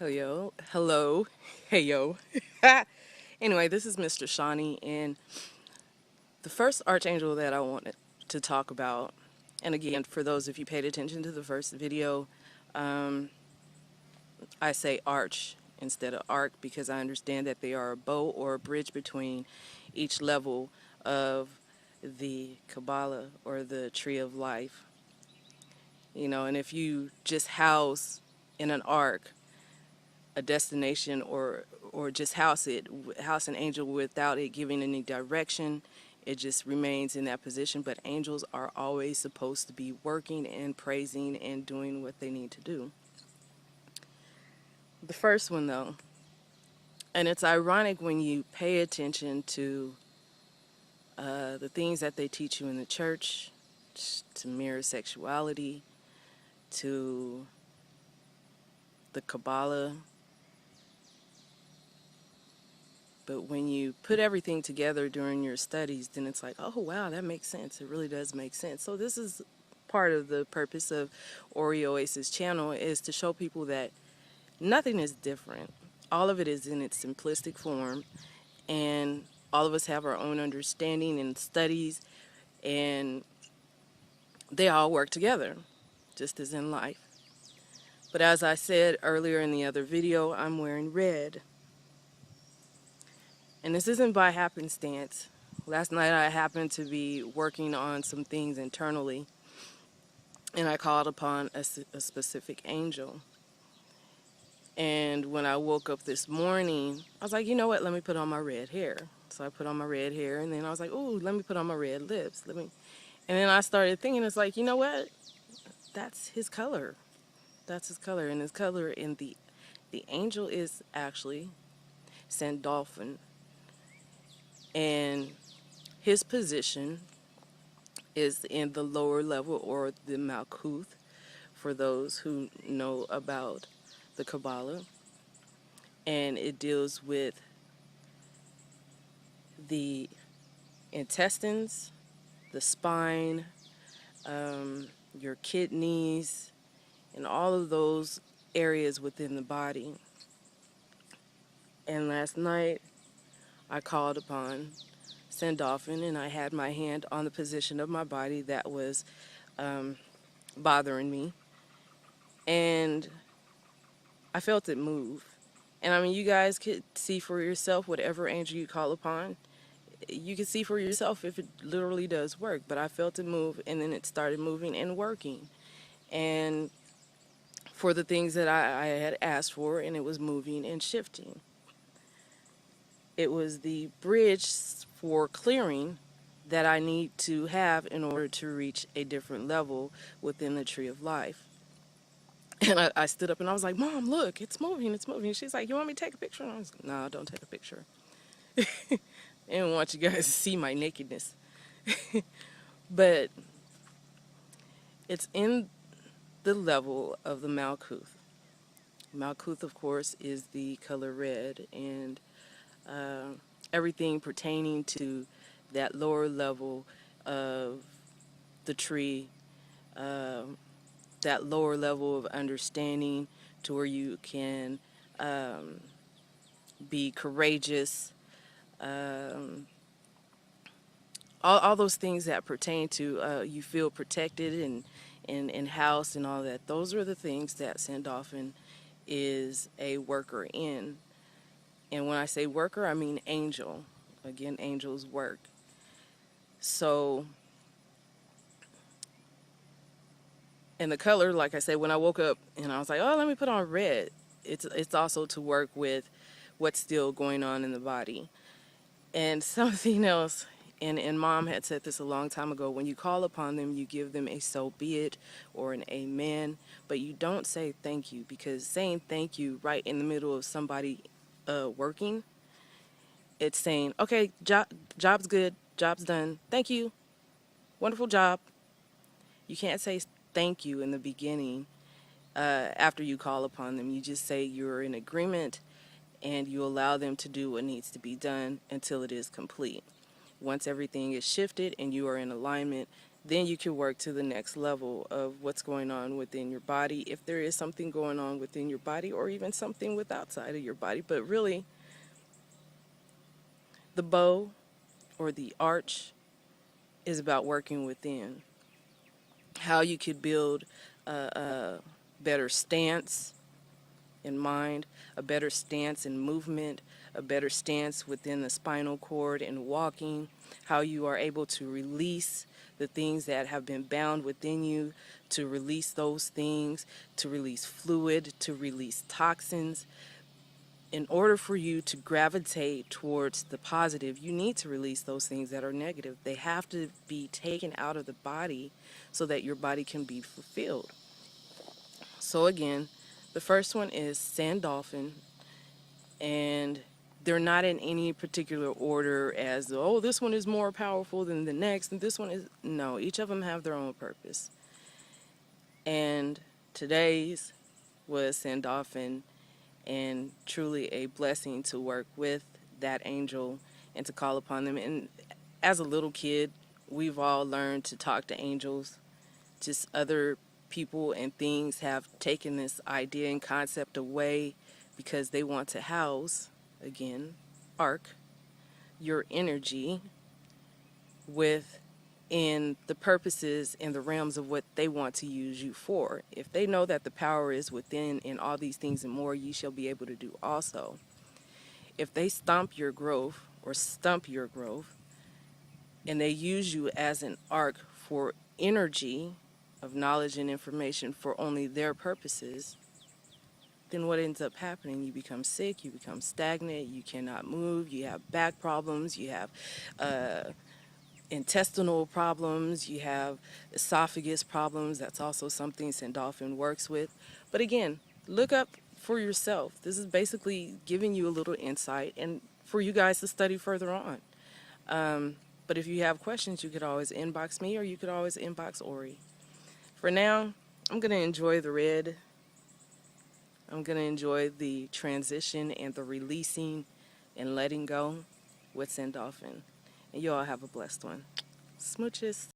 Hello, hey yo. Anyway, this is Mistress Shani, and the first archangel that I wanted to talk about, and again, for those of you paid attention to the first video, um, I say arch instead of arc because I understand that they are a bow or a bridge between each level of the Kabbalah or the Tree of Life. And if you just house in an arc a destination or just house an angel without it giving any direction, it just remains in that position. But angels are always supposed to be working and praising and doing what they need to do. The first one, though, and it's ironic when you pay attention to the things that they teach you in the church, to mirror sexuality, to the Kabbalah. But when you put everything together during your studies, then it's like, oh, wow, that makes sense. It really does make sense. So this is part of the purpose of Oasis channel, is to show people that nothing is different. All of it is in its simplistic form, and all of us have our own understanding and studies, and they all work together, just as in life. But as I said earlier in the other video, I'm wearing red. And this isn't by happenstance. Last night I happened to be working on some things internally, and I called upon a specific angel. And when I woke up this morning, I was like, you know what, let me put on my red hair. So I put on my red hair, and then I was like, ooh, let me put on my red lips. And then I started thinking, it's like, you know what, that's his color. That's his color. And his color in the angel is actually Sandolphon. And his position is in the lower level, or the Malkuth, for those who know about the Kabbalah. And it deals with the intestines, the spine, your kidneys, and all of those areas within the body. And last night, I called upon Sandolphon, and I had my hand on the position of my body that was bothering me, and I felt it move. And I mean, you guys could see for yourself whatever angel you call upon. You can see for yourself if it literally does work. But I felt it move, and then it started moving and working. And for the things that I had asked for, and it was moving and shifting. It was the bridge for clearing that I need to have in order to reach a different level within the Tree of Life. And I stood up and I was like, Mom, look, it's moving, it's moving. She's like, you want me to take a picture? And I was like, no, don't take a picture. I didn't want you guys to see my nakedness. But it's in the level of the Malkuth. Malkuth, of course, is the color red, and everything pertaining to that lower level of the tree, that lower level of understanding, to where you can be courageous, all those things that pertain to you feel protected and housed and all that. Those are the things that Sandolphon is a worker in. And when I say worker, I mean angel. Again, angels work. So, and the color, like I said, when I woke up and I was like, oh, let me put on red, it's also to work with what's still going on in the body. And something else, and Mom had said this a long time ago, when you call upon them, you give them a so be it or an amen, but you don't say thank you, because saying thank you right in the middle of somebody working, it's saying, okay, job's good, job's done, thank you, wonderful job. You can't say thank you in the beginning after you call upon them. You just say you're in agreement, and you allow them to do what needs to be done until it is complete. Once everything is shifted and you are in alignment, then you can work to the next level of what's going on within your body, if there is something going on within your body, or even something with outside of your body. But really, the bow or the arch is about working within. How you could build a better stance in mind, a better stance in movement, a better stance within the spinal cord and walking, how you are able to release the things that have been bound within you, to release those things, to release fluid, to release toxins. In order for you to gravitate towards the positive, you need to release those things that are negative. They have to be taken out of the body so that your body can be fulfilled. So again, the first one is Sandolphon, and they're not in any particular order as, oh, this one is more powerful than the next, and this one is, no, each of them have their own purpose. And today's was Sandolphon, and truly a blessing to work with that angel and to call upon them. And as a little kid, we've all learned to talk to angels. Just other people and things have taken this idea and concept away because they want to house, again, arc your energy within the purposes and the realms of what they want to use you for. If they know that the power is within and all these things and more, ye shall be able to do also. If they stomp your growth or stump your growth, and they use you as an arc for energy of knowledge and information for only their purposes, then what ends up happening? You become sick, you become stagnant, you cannot move, you have back problems, you have intestinal problems, you have esophagus problems. That's also something Sandolphon works with. But again, look up for yourself. This is basically giving you a little insight and for you guys to study further on. But if you have questions, you could always inbox me or you could always inbox Ori. For now, I'm going to enjoy the red. I'm going to enjoy the transition and the releasing and letting go with Sandolphon. And you all have a blessed one. Smooches.